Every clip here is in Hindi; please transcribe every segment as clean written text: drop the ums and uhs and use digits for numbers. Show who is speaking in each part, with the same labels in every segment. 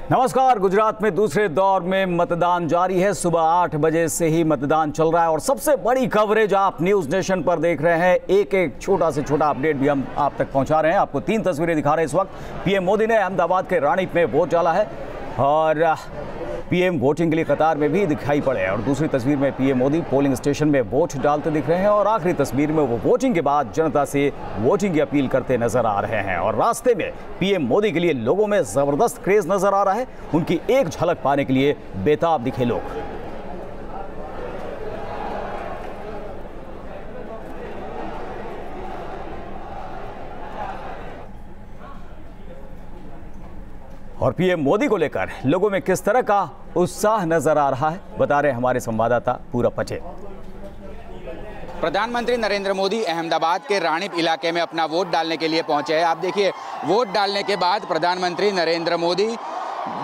Speaker 1: नमस्कार। गुजरात में दूसरे दौर में मतदान जारी है। सुबह 8 बजे से ही मतदान चल रहा है और सबसे बड़ी कवरेज आप न्यूज नेशन पर देख रहे हैं। एक एक छोटा से छोटा अपडेट भी हम आप तक पहुंचा रहे हैं। आपको 3 तस्वीरें दिखा रहे हैं इस वक्त। पीएम मोदी ने अहमदाबाद के रानीप में वोट डाला है और पीएम वोटिंग के लिए कतार में भी दिखाई पड़े हैं। और दूसरी तस्वीर में पीएम मोदी पोलिंग स्टेशन में वोट डालते दिख रहे हैं और आखिरी तस्वीर में वो वोटिंग के बाद जनता से वोटिंग की अपील करते नजर आ रहे हैं। और रास्ते में पीएम मोदी के लिए लोगों में जबरदस्त क्रेज नजर आ रहा है। उनकी एक झलक पाने के लिए बेताब दिखे लोग। और पीएम मोदी को लेकर लोगों में किस तरह का उत्साह नजर आ रहा है, बता रहे हमारे संवाददाता पूरब पटेल।
Speaker 2: प्रधानमंत्री नरेंद्र मोदी अहमदाबाद के रानीप इलाके में अपना वोट डालने के लिए पहुंचे हैं। आप देखिए, वोट डालने के बाद प्रधानमंत्री नरेंद्र मोदी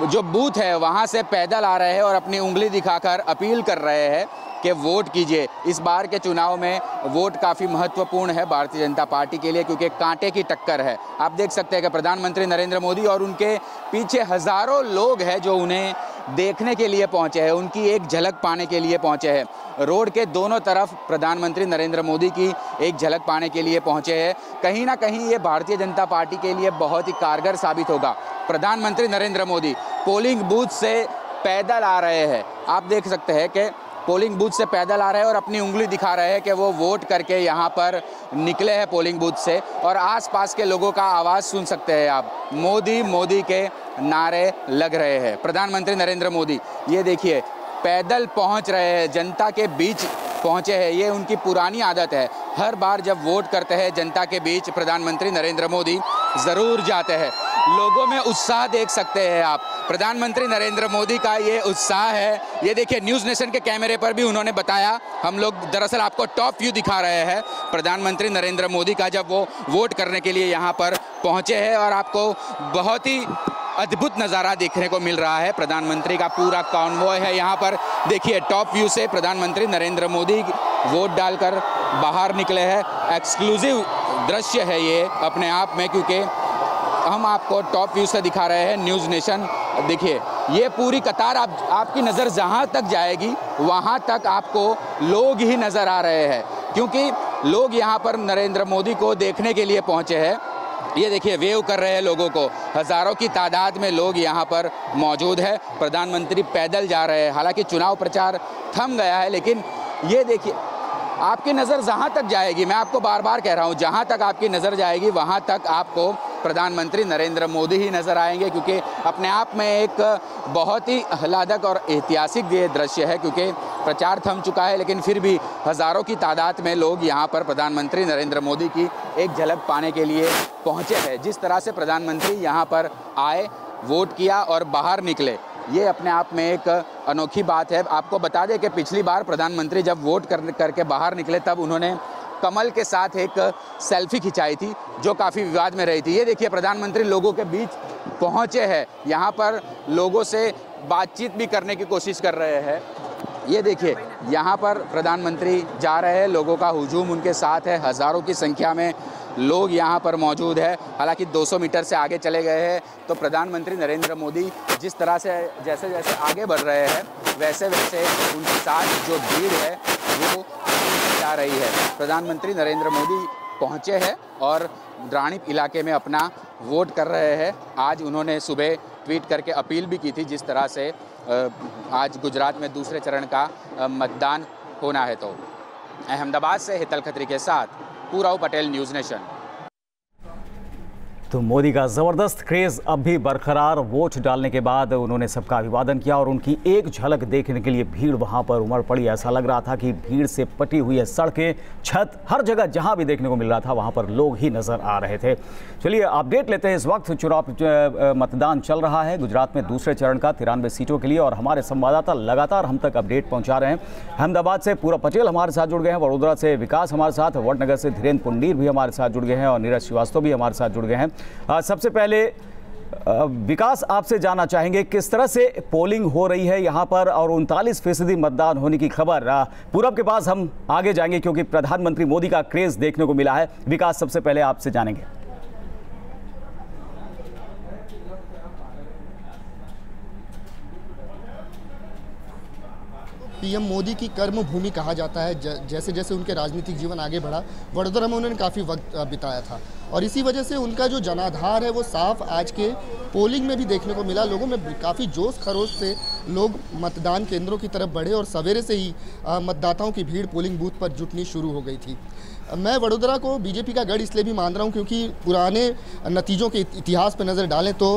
Speaker 2: जो बूथ है वहां से पैदल आ रहे हैं और अपनी उंगली दिखाकर अपील कर रहे हैं कि वोट कीजिए। इस बार के चुनाव में वोट काफ़ी महत्वपूर्ण है भारतीय जनता पार्टी के लिए, क्योंकि कांटे की टक्कर है। आप देख सकते हैं कि प्रधानमंत्री नरेंद्र मोदी और उनके पीछे हज़ारों लोग हैं जो उन्हें देखने के लिए पहुंचे हैं, उनकी एक झलक पाने के लिए पहुंचे हैं। रोड के दोनों तरफ प्रधानमंत्री नरेंद्र मोदी की एक झलक पाने के लिए पहुंचे हैं। कहीं ना कहीं ये भारतीय जनता पार्टी के लिए बहुत ही कारगर साबित होगा। प्रधानमंत्री नरेंद्र मोदी पोलिंग बूथ से पैदल आ रहे हैं। आप देख सकते हैं कि पोलिंग बूथ से पैदल आ रहे हैं और अपनी उंगली दिखा रहे हैं कि वो वोट करके यहाँ पर निकले हैं पोलिंग बूथ से। और आसपास के लोगों का आवाज़ सुन सकते हैं आप, मोदी मोदी के नारे लग रहे हैं। प्रधानमंत्री नरेंद्र मोदी ये देखिए पैदल पहुँच रहे हैं, जनता के बीच पहुँचे हैं। ये उनकी पुरानी आदत है। हर बार जब वोट करते हैं जनता के बीच प्रधानमंत्री नरेंद्र मोदी ज़रूर जाते हैं। लोगों में उत्साह देख सकते हैं आप। प्रधानमंत्री नरेंद्र मोदी का ये उत्साह है। ये देखिए, न्यूज़ नेशन के कैमरे पर भी उन्होंने बताया। हम लोग दरअसल आपको टॉप व्यू दिखा रहे हैं प्रधानमंत्री नरेंद्र मोदी का, जब वो वोट करने के लिए यहाँ पर पहुँचे हैं। और आपको बहुत ही अद्भुत नज़ारा देखने को मिल रहा है। प्रधानमंत्री का पूरा कॉन्वॉय है यहाँ पर। देखिए, टॉप व्यू से प्रधानमंत्री नरेंद्र मोदी वोट डालकर बाहर निकले हैं। एक्सक्लूसिव दृश्य है ये अपने आप में, क्योंकि हम आपको टॉप व्यू से दिखा रहे हैं न्यूज़ नेशन। देखिए, ये पूरी कतार आपकी नज़र जहाँ तक जाएगी वहाँ तक आपको लोग ही नज़र आ रहे हैं, क्योंकि लोग यहाँ पर नरेंद्र मोदी को देखने के लिए पहुँचे हैं। ये देखिए, वेव कर रहे हैं लोगों को। हज़ारों की तादाद में लोग यहाँ पर मौजूद है। प्रधानमंत्री पैदल जा रहे हैं। हालांकि चुनाव प्रचार थम गया है, लेकिन ये देखिए, आपकी नज़र जहाँ तक जाएगी, मैं आपको बार बार कह रहा हूँ, जहाँ तक आपकी नज़र जाएगी वहाँ तक आपको प्रधानमंत्री नरेंद्र मोदी ही नज़र आएंगे। क्योंकि अपने आप में एक बहुत ही आह्लादक और ऐतिहासिक ये दृश्य है, क्योंकि प्रचार थम चुका है लेकिन फिर भी हज़ारों की तादाद में लोग यहाँ पर प्रधानमंत्री नरेंद्र मोदी की एक झलक पाने के लिए पहुँचे हैं। जिस तरह से प्रधानमंत्री यहाँ पर आए, वोट किया और बाहर निकले, ये अपने आप में एक अनोखी बात है। आपको बता दें कि पिछली बार प्रधानमंत्री जब वोट करके बाहर निकले तब उन्होंने कमल के साथ एक सेल्फी खिंचाई थी जो काफ़ी विवाद में रही थी। ये देखिए, प्रधानमंत्री लोगों के बीच पहुंचे हैं, यहाँ पर लोगों से बातचीत भी करने की कोशिश कर रहे हैं। ये देखिए, यहाँ पर प्रधानमंत्री जा रहे हैं, लोगों का हुजूम उनके साथ है। हज़ारों की संख्या में लोग यहाँ पर मौजूद है। हालांकि 200 मीटर से आगे चले गए हैं तो प्रधानमंत्री नरेंद्र मोदी जिस तरह से जैसे जैसे आगे बढ़ रहे हैं वैसे वैसे उनके साथ जो भीड़ है वो जा रही है। प्रधानमंत्री नरेंद्र मोदी पहुँचे हैं और रानीप इलाके में अपना वोट कर रहे हैं। आज उन्होंने सुबह ट्वीट करके अपील भी की थी, जिस तरह से आज गुजरात में दूसरे चरण का मतदान होना है। तो अहमदाबाद से हितल खत्री के साथ पूरब पटेल, न्यूज़ नेशन।
Speaker 1: तो मोदी का ज़बरदस्त क्रेज़ अब भी बरकरार। वोट डालने के बाद उन्होंने सबका अभिवादन किया और उनकी एक झलक देखने के लिए भीड़ वहां पर उमड़ पड़ी। ऐसा लग रहा था कि भीड़ से पटी हुई है सड़कें, छत, हर जगह जहां भी देखने को मिल रहा था वहां पर लोग ही नज़र आ रहे थे। चलिए अपडेट लेते हैं। इस वक्त चुनाव मतदान चल रहा है गुजरात में दूसरे चरण का 93 सीटों के लिए और हमारे संवाददाता लगातार हम तक अपडेट पहुँचा रहे हैं। अहमदाबाद से पूरब पटेल हमारे साथ जुड़ गए हैं, वडोदरा से विकास हमारे साथ, वडनगर से धीरेन्द्र पुंडीर भी हमारे साथ जुड़ गए हैं और नीरज श्रीवास्तव भी हमारे साथ जुड़ गए हैं। सबसे पहले विकास, आपसे जानना चाहेंगे किस तरह से पोलिंग हो रही है यहाँ पर और 39% मतदान होने की खबर। पूरब के पास हम आगे जाएंगे क्योंकि प्रधानमंत्री मोदी का क्रेज देखने को मिला है। विकास, सबसे पहले आपसे जानेंगे।
Speaker 3: पीएम मोदी की कर्मभूमि कहा जाता है। जैसे जैसे उनके राजनीतिक जीवन आगे बढ़ा, वडोदरा में उन्होंने काफ़ी वक्त बिताया था और इसी वजह से उनका जो जनाधार है वो साफ आज के पोलिंग में भी देखने को मिला। लोगों में काफ़ी जोश खरोश से लोग मतदान केंद्रों की तरफ बढ़े और सवेरे से ही मतदाताओं की भीड़ पोलिंग बूथ पर जुटनी शुरू हो गई थी। मैं वडोदरा को बीजेपी का गढ़ इसलिए भी मान रहा हूं क्योंकि पुराने नतीजों के इतिहास पर नज़र डालें तो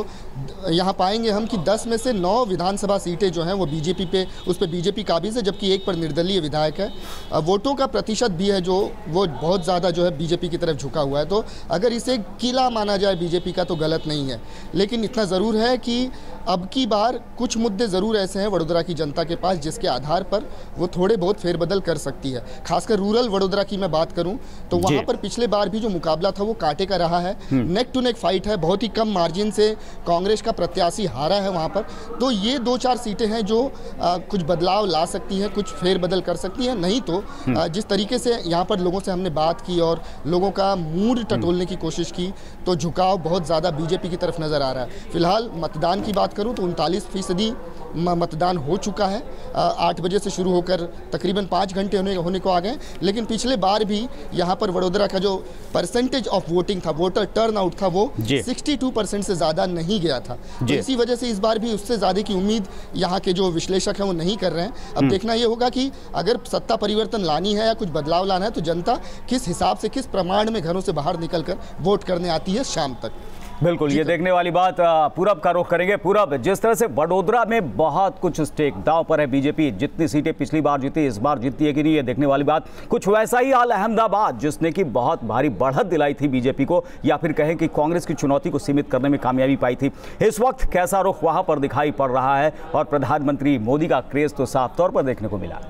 Speaker 3: यहां पाएंगे हम कि 10 में से 9 विधानसभा सीटें जो हैं वो बीजेपी पे, उस पर बीजेपी काबिज है, जबकि एक पर निर्दलीय विधायक है। वोटों का प्रतिशत भी है जो वो बहुत ज़्यादा जो है बीजेपी की तरफ झुका हुआ है। तो अगर इसे किला माना जाए बीजेपी का तो गलत नहीं है, लेकिन इतना ज़रूर है कि अब की बार कुछ मुद्दे ज़रूर ऐसे हैं वडोदरा की जनता के पास जिसके आधार पर वो थोड़े बहुत फेरबदल कर सकती है। खासकर रूरल वडोदरा की मैं बात करूं तो वहां पर पिछले बार भी जो मुकाबला था वो कांटे का रहा है, नेक टू नेक फाइट है। बहुत ही कम मार्जिन से कांग्रेस का प्रत्याशी हारा है वहां पर। तो ये 2-4 सीटें हैं जो कुछ बदलाव ला सकती हैं, कुछ फेरबदल कर सकती हैं। नहीं तो जिस तरीके से यहाँ पर लोगों से हमने बात की और लोगों का मूड टटोलने की कोशिश की तो झुकाव बहुत ज़्यादा बीजेपी की तरफ नज़र आ रहा है। फिलहाल मतदान की बात करूं तो 39% मतदान हो चुका है। 8 बजे से शुरू होकर तकरीबन 5 घंटे होने को आ गए। लेकिन पिछले बार भी यहाँ पर वडोदरा का जो परसेंटेज ऑफ वोटिंग था, वोटर टर्न आउट था, वो 62% से ज़्यादा नहीं गया था। तो इसी वजह से इस बार भी उससे ज़्यादा की उम्मीद यहाँ के जो विश्लेषक हैं वो नहीं कर रहे हैं। अब देखना ये होगा कि अगर सत्ता परिवर्तन लानी है या कुछ बदलाव लाना है तो जनता किस हिसाब से, किस प्रमाण में घरों से बाहर निकलकर वोट करने आती है शाम तक।
Speaker 1: बिल्कुल, ये देखने वाली बात। पूरब का रुख करेंगे। पूरब, जिस तरह से वडोदरा में बहुत कुछ स्टेक दांव पर है, बीजेपी जितनी सीटें पिछली बार जीती इस बार जीती है कि नहीं, ये देखने वाली बात। कुछ वैसा ही हाल अहमदाबाद, जिसने की बहुत भारी बढ़त दिलाई थी बीजेपी को, या फिर कहें कि कांग्रेस की चुनौती को सीमित करने में कामयाबी पाई थी। इस वक्त कैसा रुख वहां पर दिखाई पड़ रहा है और प्रधानमंत्री मोदी का क्रेज तो साफ तौर पर देखने को मिला।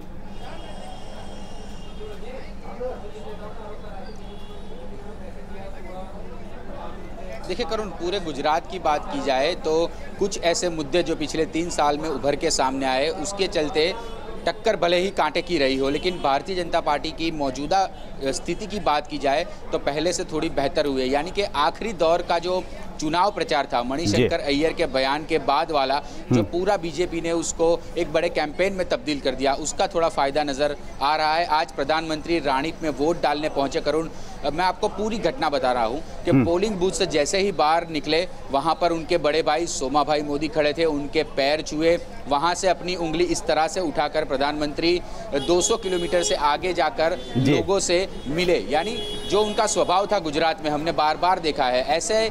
Speaker 2: देखिए करुण, पूरे गुजरात की बात की जाए तो कुछ ऐसे मुद्दे जो पिछले 3 साल में उभर के सामने आए, उसके चलते टक्कर भले ही कांटे की रही हो, लेकिन भारतीय जनता पार्टी की मौजूदा स्थिति की बात की जाए तो पहले से थोड़ी बेहतर हुई है। यानी कि आखिरी दौर का जो चुनाव प्रचार था, मणिशंकर अय्यर के बयान के बाद वाला, जो पूरा बीजेपी ने उसको एक बड़े कैंपेन में तब्दील कर दिया, उसका थोड़ा फायदा नजर आ रहा है। आज प्रधानमंत्री रानीप में वोट डालने पहुंचे। करुण, मैं आपको पूरी घटना बता रहा हूं कि पोलिंग बूथ से जैसे ही बाहर निकले वहां पर उनके बड़े भाई सोमा भाई मोदी खड़े थे, उनके पैर छुए, वहां से अपनी उंगली इस तरह से उठाकर प्रधानमंत्री 200 किलोमीटर से आगे जाकर लोगों से मिले। यानी जो उनका स्वभाव था गुजरात में हमने बार बार देखा है। ऐसे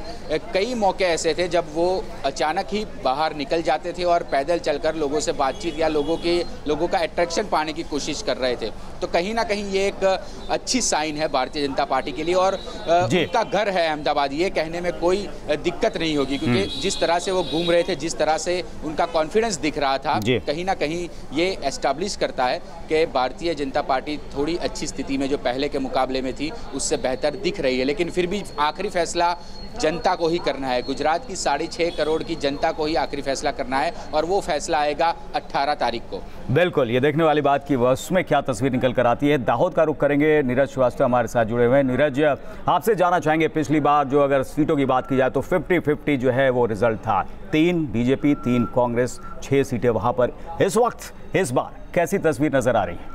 Speaker 2: कई मौके ऐसे थे जब वो अचानक ही बाहर निकल जाते थे और पैदल चलकर लोगों से बातचीत या लोगों का अट्रैक्शन पाने की कोशिश कर रहे थे। तो कहीं ना कहीं ये एक अच्छी साइन है भारतीय जनता पार्टी के लिए और उनका घर है अहमदाबाद, ये कहने में कोई दिक्कत नहीं होगी, क्योंकि जिस तरह से वो घूम रहे थे, जिस तरह से उनका कॉन्फिडेंस दिख रहा था, कहीं ना कहीं ये एस्टैब्लिश करता है कि भारतीय जनता पार्टी थोड़ी अच्छी स्थिति में जो पहले के मुकाबले में थी उससे बेहतर दिख रही है। लेकिन फिर भी आखिरी फैसला जनता को ही करना है। गुजरात की 6.5 करोड़ की जनता को ही आखिरी फैसला करना है और वो फैसला आएगा 18 तारीख को।
Speaker 1: बिल्कुल, ये देखने वाली बात की उसमें क्या तस्वीर निकल कर आती है। दाहोद का रुख करेंगे। नीरज श्रीवास्तव हमारे साथ जुड़े हुए हैं। नीरज, आपसे जानना चाहेंगे, पिछली बार जो अगर सीटों की बात की जाए तो 50-50 जो है वो रिजल्ट था। 3 बीजेपी, 3 कांग्रेस, 6 सीटें वहां पर। इस वक्त इस बार कैसी तस्वीर नजर आ रही है?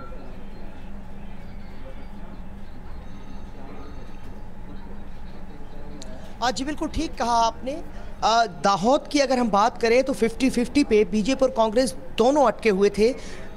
Speaker 4: जी बिल्कुल ठीक कहा आपने। दाहोद की अगर हम बात करें तो 50-50 पे बीजेपी और कांग्रेस दोनों अटके हुए थे।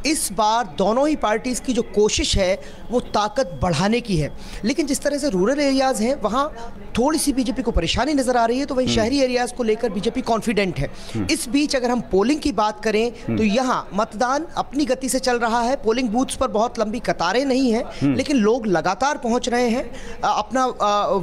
Speaker 4: इस बार दोनों ही पार्टीज़ की जो कोशिश है वो ताकत बढ़ाने की है, लेकिन जिस तरह से रूरल एरियाज़ हैं वहाँ थोड़ी सी बीजेपी को परेशानी नज़र आ रही है, तो वहीं शहरी एरियाज़ को लेकर बीजेपी कॉन्फिडेंट है। इस बीच अगर हम पोलिंग की बात करें तो यहाँ मतदान अपनी गति से चल रहा है। पोलिंग बूथ्स पर बहुत लंबी कतारें नहीं हैं, लेकिन लोग लगातार पहुँच रहे हैं अपना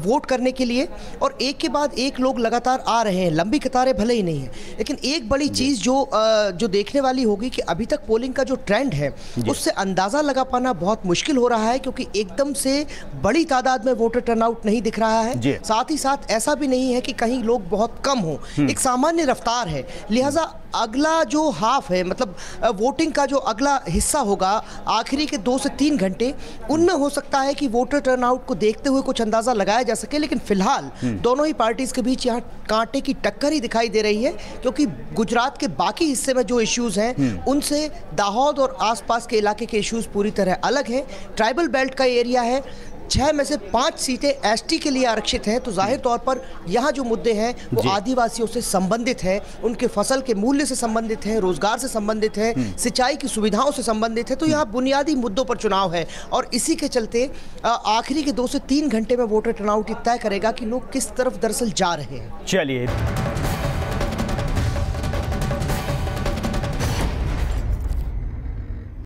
Speaker 4: वोट करने के लिए, और एक के बाद एक लोग लगातार आ रहे हैं। लंबी कतारें भले ही नहीं हैं, लेकिन एक बड़ी चीज़ जो देखने वाली होगी कि अभी तक पोलिंग का जो ट्रेंड है उससे अंदाजा लगा पाना बहुत मुश्किल हो रहा है, क्योंकि एकदम से बड़ी तादाद में वोटर टर्नआउट नहीं दिख रहा है। साथ ही साथ ऐसा भी नहीं है कि कहीं लोग बहुत कम हो, एक सामान्य रफ्तार है। लिहाजा अगला जो हाफ है, मतलब वोटिंग का जो अगला हिस्सा होगा, आखिरी के 2 से 3 घंटे, उनमें हो सकता है कि वोटर टर्नआउट को देखते हुए कुछ अंदाजा लगाया जा सके। लेकिन फिलहाल दोनों ही पार्टीज के बीच यहाँ कांटे की टक्कर ही दिखाई दे रही है, क्योंकि गुजरात के बाकी हिस्से में जो इश्यूज हैं उनसे दाहोद और आसपास के इलाके के इश्यूज पूरी तरह अलग हैं। ट्राइबल बेल्ट का एरिया है, 6 में से 5 सीटें एसटी के लिए आरक्षित हैं, तो जाहिर तौर पर यहाँ जो मुद्दे हैं वो आदिवासियों से संबंधित है, उनके फसल के मूल्य से संबंधित है, रोजगार से संबंधित है, सिंचाई की सुविधाओं से संबंधित है। तो यहाँ बुनियादी मुद्दों पर चुनाव है और इसी के चलते आखिरी के 2 से 3 घंटे में वोटर टर्नआउट तय करेगा कि लोग किस तरफ दरअसल जा रहे हैं।
Speaker 1: चलिए।